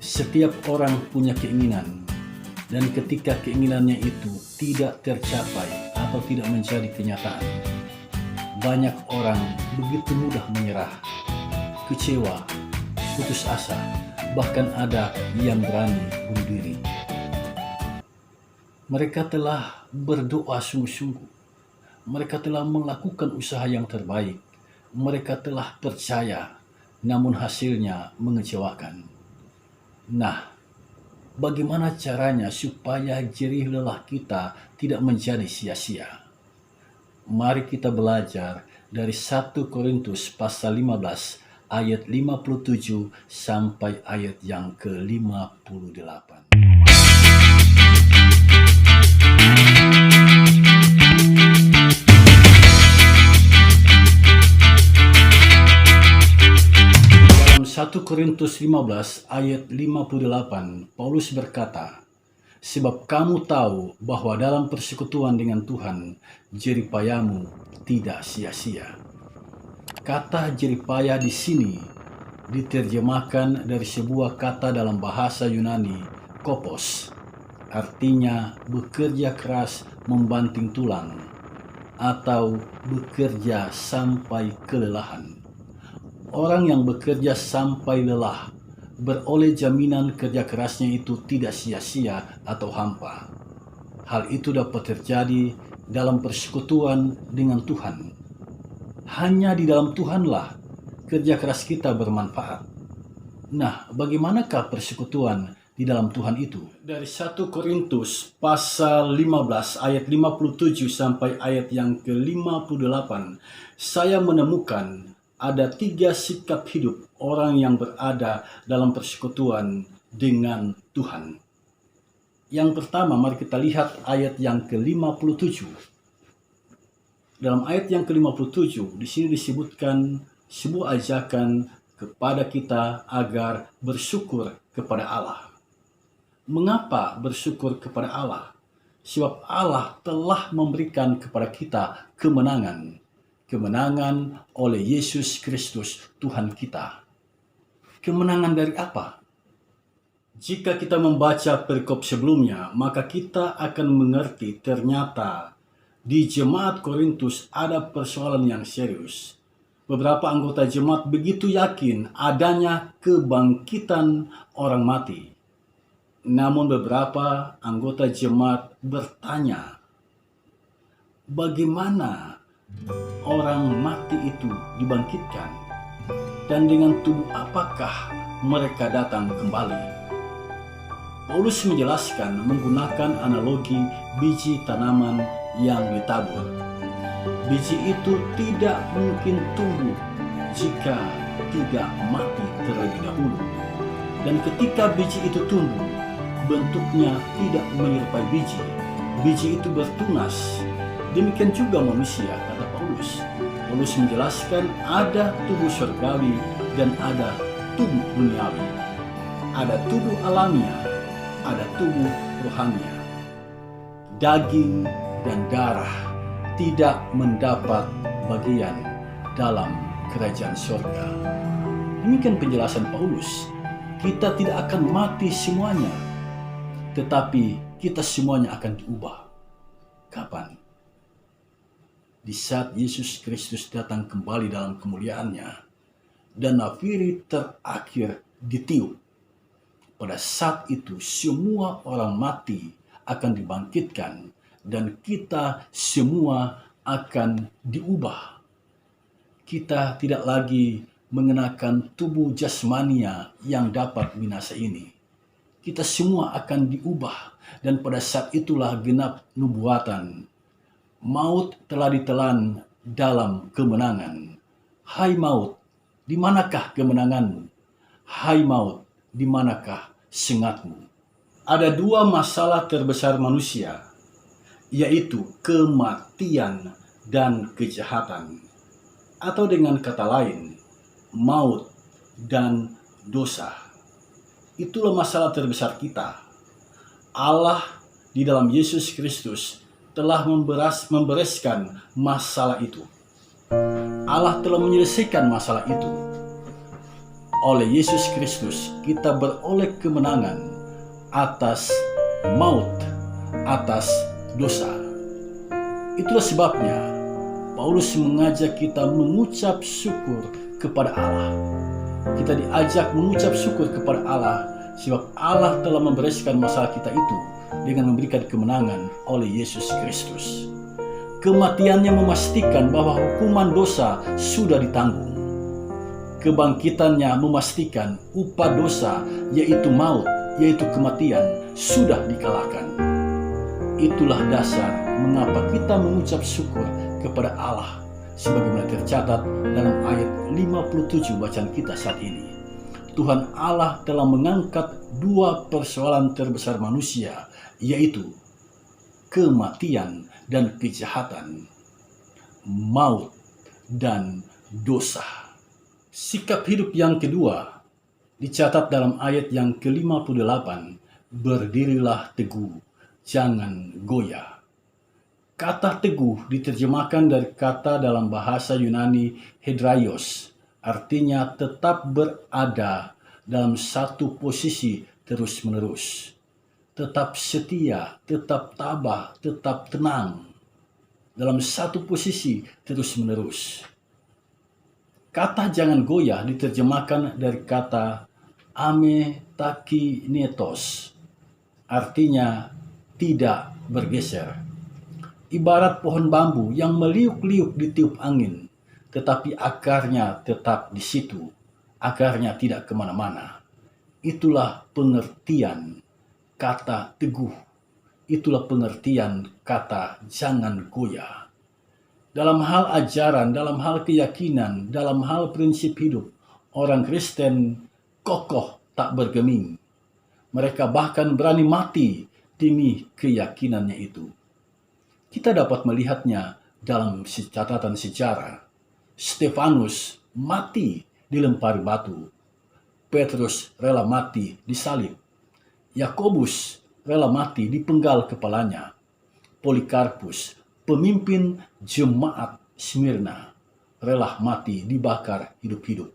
Setiap orang punya keinginan, dan ketika keinginannya itu tidak tercapai atau tidak menjadi kenyataan, banyak orang begitu mudah menyerah, kecewa, putus asa, bahkan ada yang berani bunuh diri. Mereka telah berdoa sungguh-sungguh, mereka telah melakukan usaha yang terbaik, mereka telah percaya, namun hasilnya mengecewakan. Nah, bagaimana caranya supaya jerih lelah kita tidak menjadi sia-sia? Mari kita belajar dari 1 Korintus pasal 15 ayat 57 sampai ayat yang ke-58. Dalam 1 Korintus 15 ayat 58, Paulus berkata, "Sebab kamu tahu bahwa dalam persekutuan dengan Tuhan, jerih payahmu tidak sia-sia." Kata jerih payah di sini diterjemahkan dari sebuah kata dalam bahasa Yunani, kopos, artinya bekerja keras membanting tulang atau bekerja sampai kelelahan. Orang yang bekerja sampai lelah beroleh jaminan kerja kerasnya itu tidak sia-sia atau hampa. Hal itu dapat terjadi dalam persekutuan dengan Tuhan. Hanya di dalam Tuhanlah kerja keras kita bermanfaat. Nah, bagaimanakah persekutuan di dalam Tuhan itu? Dari 1 Korintus pasal 15 ayat 57 sampai ayat yang ke-58, saya menemukan ada 3 sikap hidup orang yang berada dalam persekutuan dengan Tuhan. Yang pertama, mari kita lihat ayat yang ke-57. Dalam ayat yang ke-57, di sini disebutkan sebuah ajakan kepada kita agar bersyukur kepada Allah. Mengapa bersyukur kepada Allah? Sebab Allah telah memberikan kepada kita kemenangan. Kemenangan oleh Yesus Kristus Tuhan kita. Kemenangan dari apa? Jika kita membaca perikop sebelumnya, maka kita akan mengerti ternyata di jemaat Korintus ada persoalan yang serius. Beberapa anggota jemaat begitu yakin adanya kebangkitan orang mati. Namun beberapa anggota jemaat bertanya, bagaimana orang mati itu dibangkitkan, dan dengan tubuh apakah mereka datang kembali? Paulus menjelaskan menggunakan analogi biji tanaman yang ditabur. Biji itu tidak mungkin tumbuh jika tidak mati terlebih dahulu. Dan ketika biji itu tumbuh, bentuknya tidak menyerupai biji. Biji itu bertunas. Demikian juga manusia, kata Paulus. Paulus menjelaskan ada tubuh surgawi dan ada tubuh duniawi. Ada tubuh alamiah, ada tubuh rohania. Daging dan darah tidak mendapat bagian dalam kerajaan surga. Demikian penjelasan Paulus. Kita tidak akan mati semuanya, tetapi kita semuanya akan diubah. Kapan? Di saat Yesus Kristus datang kembali dalam kemuliaannya dan nafiri terakhir ditiup. Pada saat itu semua orang mati akan dibangkitkan dan kita semua akan diubah. Kita tidak lagi mengenakan tubuh jasmania yang dapat binasa ini. Kita semua akan diubah dan pada saat itulah genap nubuatan. Maut telah ditelan dalam kemenangan. Hai maut, di manakah kemenanganmu? Hai maut, di manakah sengatmu? Ada 2 masalah terbesar manusia, yaitu kematian dan kejahatan. Atau dengan kata lain, maut dan dosa. Itulah masalah terbesar kita. Allah di dalam Yesus Kristus telah membereskan masalah itu. Allah telah menyelesaikan masalah itu. oleh Yesus Kristus kita beroleh kemenangan atas maut, atas dosa. Itulah sebabnya Paulus mengajak kita mengucap syukur kepada Allah. Kita diajak mengucap syukur kepada Allah sebab Allah telah membereskan masalah kita itu dengan memberikan kemenangan oleh Yesus Kristus. Kematiannya memastikan bahwa hukuman dosa sudah ditanggung. Kebangkitannya memastikan upah dosa, yaitu maut, yaitu kematian, sudah dikalahkan. Itulah dasar mengapa kita mengucap syukur kepada Allah sebagaimana tercatat dalam ayat 57 bacaan kita saat ini. Tuhan Allah telah mengangkat dua persoalan terbesar manusia, yaitu kematian dan kejahatan, maut dan dosa. Sikap hidup yang kedua dicatat dalam ayat yang ke-58, berdirilah teguh, jangan goyah. Kata teguh diterjemahkan dari kata dalam bahasa Yunani hedraios, artinya tetap berada dalam satu posisi terus-menerus. Tetap setia, tetap tabah, tetap tenang dalam satu posisi terus-menerus. Kata jangan goyah diterjemahkan dari kata ametakinetos, artinya tidak bergeser. Ibarat pohon bambu yang meliuk-liuk ditiup angin, tetapi akarnya tetap di situ, akarnya tidak kemana-mana. Itulah pengertian kata teguh, itulah pengertian kata jangan goyah. Dalam hal ajaran, dalam hal keyakinan, dalam hal prinsip hidup, orang Kristen kokoh tak bergeming. Mereka bahkan berani mati demi keyakinannya itu. Kita dapat melihatnya dalam catatan sejarah. Stefanus mati dilempari batu. Petrus rela mati disalib. Yakobus rela mati dipenggal kepalanya. Polikarpus, pemimpin jemaat Smyrna, rela mati dibakar hidup-hidup.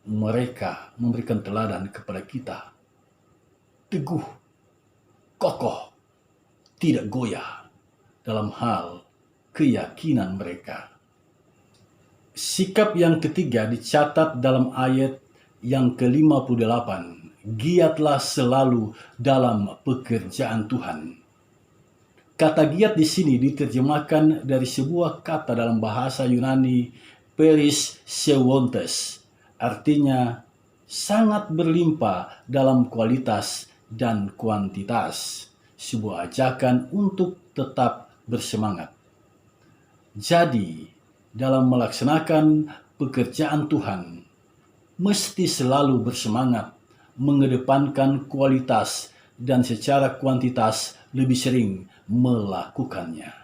Mereka memberikan teladan kepada kita. Teguh, kokoh, tidak goyah dalam hal keyakinan mereka. Sikap yang ketiga dicatat dalam ayat yang ke-58. Giatlah selalu dalam pekerjaan Tuhan. Kata giat di sini diterjemahkan dari sebuah kata dalam bahasa Yunani perisewontes, artinya sangat berlimpah dalam kualitas dan kuantitas, sebuah ajakan untuk tetap bersemangat. Jadi, dalam melaksanakan pekerjaan Tuhan, mesti selalu bersemangat, mengedepankan kualitas dan secara kuantitas lebih sering melakukannya.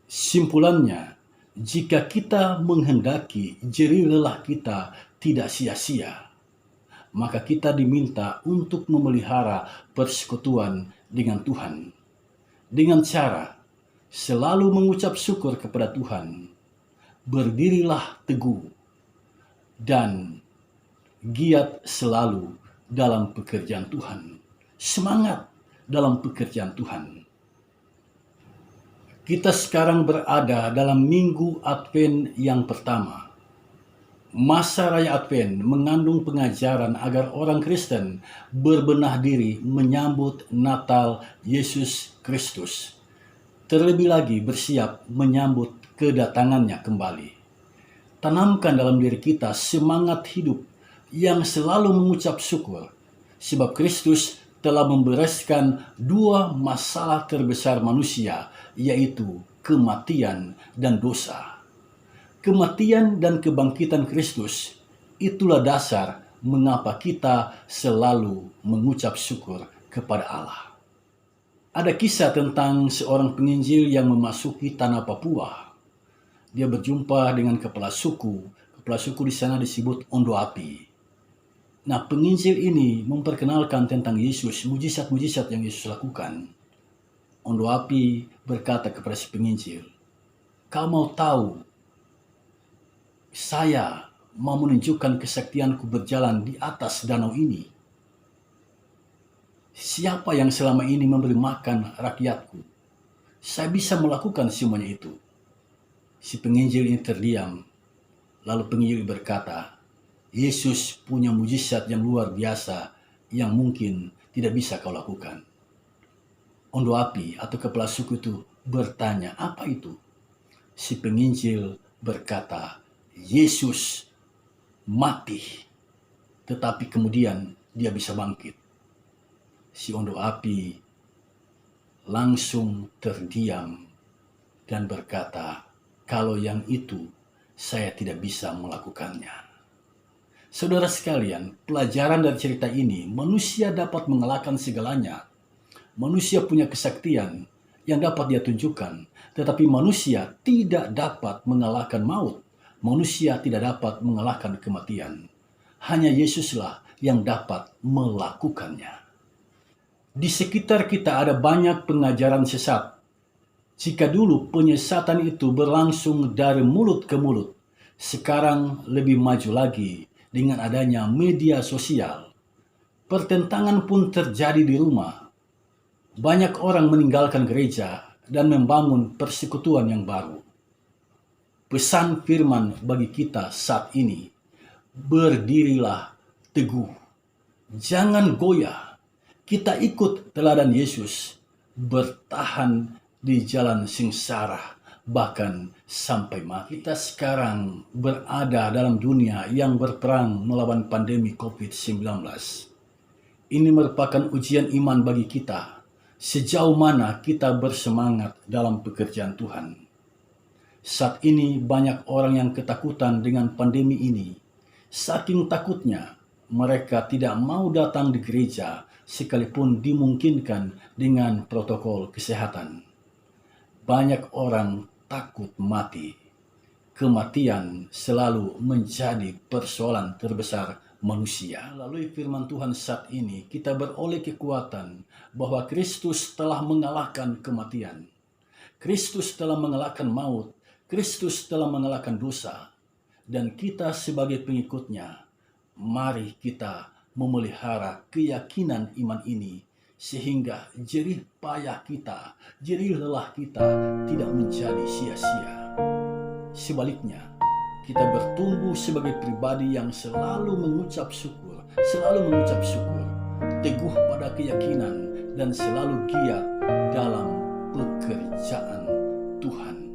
Simpulannya, jika kita menghendaki jerih lelah kita tidak sia-sia, maka kita diminta untuk memelihara persekutuan dengan Tuhan dengan cara selalu mengucap syukur kepada Tuhan, berdirilah teguh, dan giat selalu dalam pekerjaan Tuhan. Semangat dalam pekerjaan Tuhan. Kita sekarang berada dalam minggu Advent yang pertama. Masa Raya Advent mengandung pengajaran agar orang Kristen berbenah diri menyambut Natal Yesus Kristus. Terlebih lagi bersiap menyambut kedatangannya kembali. Tanamkan dalam diri kita semangat hidup yang selalu mengucap syukur, sebab Kristus telah membereskan dua masalah terbesar manusia, yaitu kematian dan dosa. Kematian dan kebangkitan Kristus, itulah dasar mengapa kita selalu mengucap syukur kepada Allah. Ada kisah tentang seorang penginjil yang memasuki tanah Papua. Dia berjumpa dengan kepala suku. Kepala suku di sana disebut Ondo Api. Nah, penginjil ini memperkenalkan tentang Yesus, mujizat-mujizat yang Yesus lakukan. Ondo Api berkata kepada si penginjil, "Kau mau tahu saya mau menunjukkan kesaktianku berjalan di atas danau ini? Siapa yang selama ini memberi makan rakyatku? Saya bisa melakukan semuanya itu." Si penginjil ini terdiam. Lalu penginjil berkata, "Yesus punya mujizat yang luar biasa yang mungkin tidak bisa kau lakukan." Ondo api atau kepala suku itu bertanya, "Apa itu?" Si penginjil berkata, "Yesus mati, tetapi kemudian dia bisa bangkit." Si ondo api langsung terdiam dan berkata, "Kalau yang itu saya tidak bisa melakukannya." Saudara sekalian, pelajaran dari cerita ini, manusia dapat mengalahkan segalanya. Manusia punya kesaktian yang dapat dia tunjukkan, tetapi manusia tidak dapat mengalahkan maut. Manusia tidak dapat mengalahkan kematian. Hanya Yesuslah yang dapat melakukannya. Di sekitar kita ada banyak pengajaran sesat. Jika dulu penyesatan itu berlangsung dari mulut ke mulut, sekarang lebih maju lagi dengan adanya media sosial. Pertentangan pun terjadi di rumah. Banyak orang meninggalkan gereja dan membangun persekutuan yang baru. Pesan firman bagi kita saat ini, berdirilah teguh. Jangan goyah. Kita ikut teladan Yesus, bertahan di jalan sengsara, bahkan sampai mati. Kita sekarang berada dalam dunia yang berperang melawan pandemi COVID-19. Ini merupakan ujian iman bagi kita. Sejauh mana kita bersemangat dalam pekerjaan Tuhan. Saat ini banyak orang yang ketakutan dengan pandemi ini. Saking takutnya, mereka tidak mau datang di gereja sekalipun dimungkinkan dengan protokol kesehatan. Banyak orang takut mati. Kematian selalu menjadi persoalan terbesar manusia. Melalui firman Tuhan saat ini, kita beroleh kekuatan bahwa Kristus telah mengalahkan kematian. Kristus telah mengalahkan maut. Kristus telah mengalahkan dosa. Dan kita sebagai pengikutnya, mari kita memelihara keyakinan iman ini, sehingga jerih payah kita, jerih lelah kita tidak menjadi sia-sia. Sebaliknya, kita bertumbuh sebagai pribadi yang selalu mengucap syukur, teguh pada keyakinan, dan selalu giat dalam pekerjaan Tuhan.